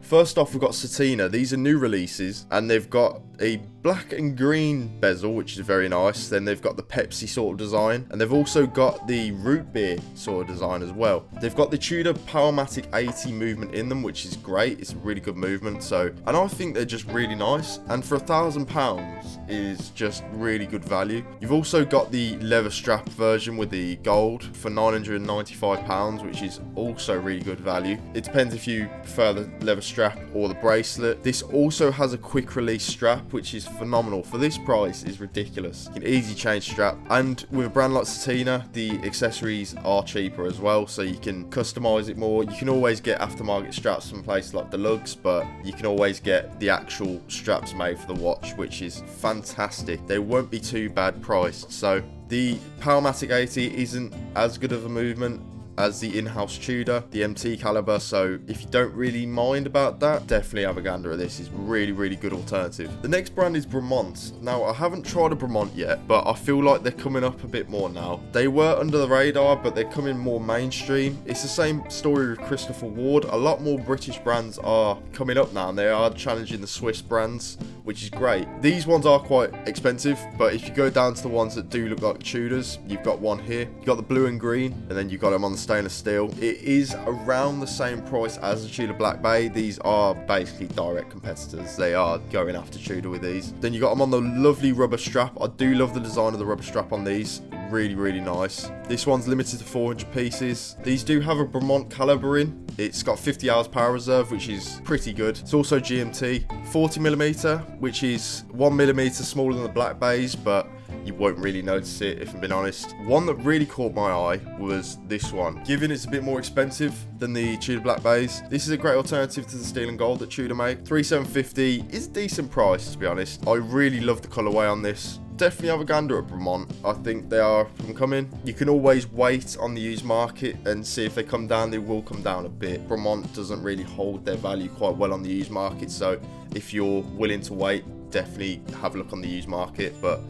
First off, we've got Certina. These are new releases, and they've got a black and green bezel, which is very nice. Then they've got the Pepsi sort of design, and they've also got the root beer sort of design as well. They've got the TUDOR Powermatic 80 movement in them, which is great. It's a really good movement. And I think they're just really nice. And for £1,000 is just really good value. You've also got the leather strap version with the gold for £995, which is also really good value. It depends if you prefer the leather strap or the bracelet. This also has a quick release strap, which is phenomenal. For this price is ridiculous. You can easily change strap, and with a brand like Certina, the accessories are cheaper as well, so you can customize it more. You can always get aftermarket straps from places like Deluxe, but you can always get the actual straps made for the watch, which is fantastic. They won't be too bad priced. So the Powermatic 80 isn't as good of a movement as the in-house TUDOR, the MT caliber, so if you don't really mind about that, definitely have a gander at this. It's really good alternative. The next brand is Bremont. Now, I haven't tried a Bremont yet, but I feel like they're coming up a bit more now. They were under the radar, but they're coming more mainstream. It's the same story with Christopher Ward. A lot more British brands are coming up now, and they are challenging the Swiss brands, which is great. These ones are quite expensive, but if you go down to the ones that do look like TUDORs, you've got one here. You've got the blue and green, and then you've got them on the stainless steel. It is around the same price as the TUDOR Black Bay. These are basically direct competitors. They are going after TUDOR with these. Then you got them on the lovely rubber strap. I do love the design of the rubber strap on these. Really nice. This one's limited to 400 pieces. These do have a Bremont caliber in. It's got 50 hours power reserve, which is pretty good. It's also GMT 40mm, which is 1mm smaller than the Black Bays, but you won't really notice it, if I'm being honest. One that really caught my eye was this one. Given it's a bit more expensive than the TUDOR Black Bays, this is a great alternative to the steel and gold that TUDOR make. $3,750 is a decent price, to be honest. I really love the colorway on this. Definitely have a gander at Bremont. I think they are up and coming. You can always wait on the used market and see if they come down. They will come down a bit. Bremont doesn't really hold their value quite well on the used market, so if you're willing to wait, definitely have a look on the used market, but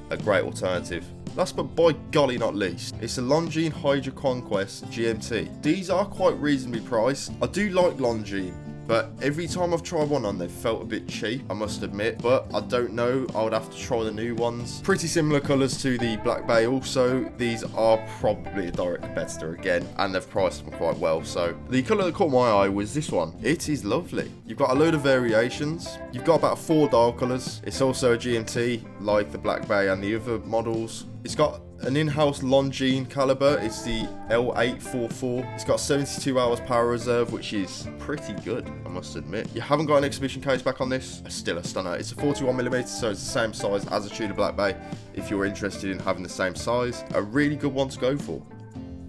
a great alternative. Last but by golly not least, it's a Longines Hydroconquest GMT. These are quite reasonably priced. I do like Longines, but every time I've tried one on, they've felt a bit cheap, I must admit. But I don't know, I would have to try the new ones. Pretty similar colours to the Black Bay also. These are probably a direct competitor again, and they've priced them quite well. So the colour that caught my eye was this one. It is lovely. You've got a load of variations. You've got about 4 dial colours. It's also a GMT, like the Black Bay and the other models. It's got an in-house Longines caliber. It's the L844. It's got 72 hours power reserve, which is pretty good, I must admit. You haven't got an exhibition case back on this. It's still a stunner. It's a 41mm, so it's the same size as a TUDOR Black Bay. If you're interested in having the same size, a really good one to go for.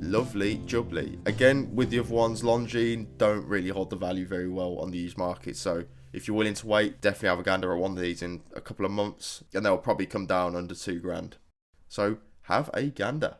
Lovely jubbly. Again, with the other ones, Longines don't really hold the value very well on the used market, so if you're willing to wait, definitely have a gander at one of these in a couple of months, and they'll probably come down under £2,000. So have a gander.